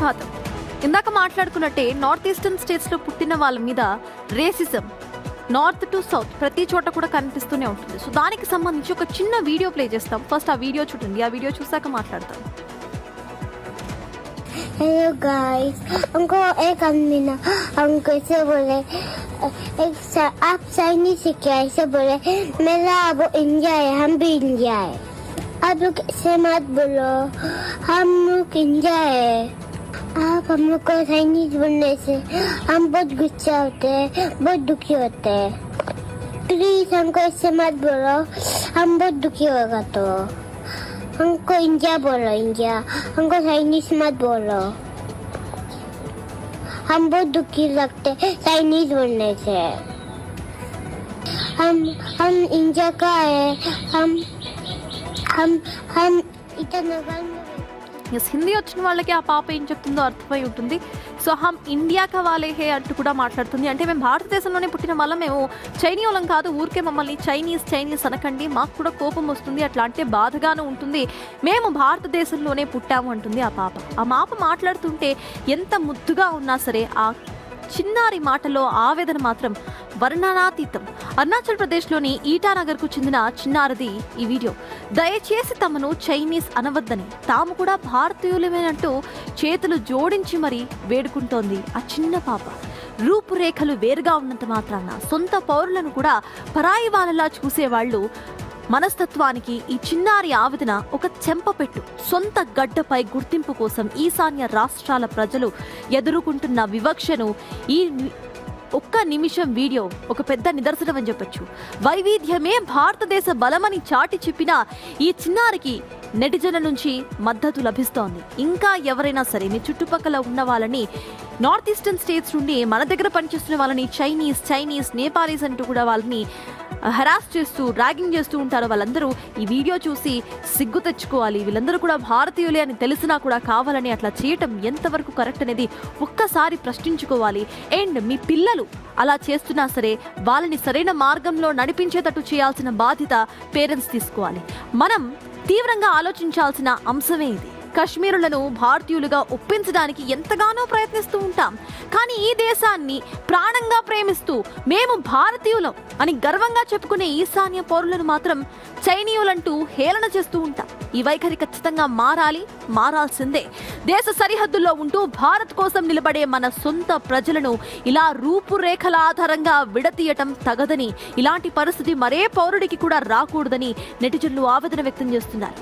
పక్షపాతం. ఇందాక మాట్లాడుకున్నట్టే north eastern స్టేట్స్లో పుట్టిన వాళ్ళ మీద రేసిజం నార్త్ టు సౌత్ ప్రతి చోట కూడా కనిపిస్తూనే ఉంటుంది. సో దానికి సంబంధించి ఒక చిన్న వీడియో ప్లే చేస్తాం. ఫస్ట్ ఆ వీడియో చూడండి, ఆ వీడియో చూసాక మాట్లాడతాం. हेलो गाइस, हमको एक आदमी ना हमको ऐसे बोले आप चाइनीज सीखे, ऐसे बोले मेरा अब इंडिया है, हम भी इंडिया है. आप लोग ऐसे मत बोलो, हम लोग इंडिया है. आप हम लोग को चाइनीज बोलने से हम बहुत गुस्सा होते हैं, बहुत दुखी होते हैं. प्लीज हमको ऐसे मत बोलो, हम बहुत दुखी होगा. तो हमको इंडिया बोलो, इंडिया. हमको चाइनीज मत बोलो, हम बहुत दुखी लगते चाइनीज बोलने से. हम इंडिया का है, हम ईटानगर में. ఎస్, హిందీ వచ్చిన వాళ్ళకి ఆ పాప ఏం చెప్తుందో అర్థమై ఉంటుంది. సో హమ్ ఇండియా కావాలే హే అంటూ కూడా మాట్లాడుతుంది. అంటే మేము భారతదేశంలోనే పుట్టిన వల్ల మేము చైనీయులం కాదు, ఊరికే మమ్మల్ని చైనీస్ అనకండి, మాకు కూడా కోపం వస్తుంది, అట్లా అంటే బాధగానే ఉంటుంది, మేము భారతదేశంలోనే పుట్టాము అంటుంది ఆ పాప. ఆ పాప మాట్లాడుతుంటే ఎంత ముద్దుగా ఉన్నా సరే ఆ చిన్నారి మాటలో ఆవేదన మాత్రం వర్ణనాతీతం. అరుణాచల్ ప్రదేశ్లోని ఈటానగర్కు చెందిన చిన్నారిది ఈ వీడియో. దయచేసి తమను చైనీస్ అనవద్దని, తాము కూడా భారతీయులమేనంటూ చేతులు జోడించి మరీ వేడుకుంటోంది ఆ చిన్న పాప. రూపురేఖలు వేరుగా ఉన్నంత మాత్రాన సొంత పౌరులను కూడా పరాయి వాళ్ళలా చూసేవాళ్ళు మనస్తత్వానికి ఈ చిన్నారి ఆవేదన ఒక చెంపపెట్టు. సొంత గడ్డపై గుర్తింపు కోసం ఈశాన్య రాష్ట్రాల ప్రజలు ఎదుర్కొంటున్న వివక్షను ఈ ఒక్క నిమిషం వీడియో ఒక పెద్ద నిదర్శనం అని చెప్పొచ్చు. వైవిధ్యమే భారతదేశ బలమని చాటి చెప్పిన ఈ చిన్నారికి నెటిజన్ల నుంచి మద్దతు లభిస్తోంది. ఇంకా ఎవరైనా సరే మీ చుట్టుపక్కల ఉన్న వాళ్ళని, నార్త్ ఈస్టర్న్ స్టేట్స్ నుండి మన దగ్గర పనిచేస్తున్న వాళ్ళని చైనీస్ నేపాలీస్ అంటూ కూడా వాళ్ళని హెరాస్ చేస్తూ ర్యాగింగ్ చేస్తూ ఉంటారు. వాళ్ళందరూ ఈ వీడియో చూసి సిగ్గు తెచ్చుకోవాలి. వీళ్ళందరూ కూడా భారతీయులే అని తెలిసినా కూడా కావాలని అట్లా చేయటం ఎంతవరకు కరెక్ట్ అనేది ఒక్కసారి ప్రశ్నించుకోవాలి. అండ్ మీ పిల్లలు అలా చేస్తున్నా సరే వాళ్ళని సరైన మార్గంలో నడిపించేటట్టు చేయాల్సిన బాధ్యత పేరెంట్స్ తీసుకోవాలి. మనం తీవ్రంగా ఆలోచించాల్సిన అంశమే ఇది. కశ్మీరులను భారతీయులుగా ఒప్పించడానికి ఎంతగానో ప్రయత్నిస్తూ ఉంటాం, కానీ ఈ దేశాన్ని ప్రాణంగా ప్రేమిస్తూ మేము భారతీయులం అని గర్వంగా చెప్పుకునే ఈశాన్య పౌరులను మాత్రం చైనీయులంటూ హేళన చేస్తూ ఉంటాం. ఈ వైఖరి ఖచ్చితంగా మారాల్సిందే. దేశ సరిహద్దుల్లో ఉంటూ భారత్ కోసం నిలబడే మన సొంత ప్రజలను ఇలా రూపురేఖల ఆధారంగా విడతీయటం తగదని, ఇలాంటి పరిస్థితి మరే పౌరుడికి కూడా రాకూడదని నెటిజన్లు ఆవేదన వ్యక్తం చేస్తున్నారు.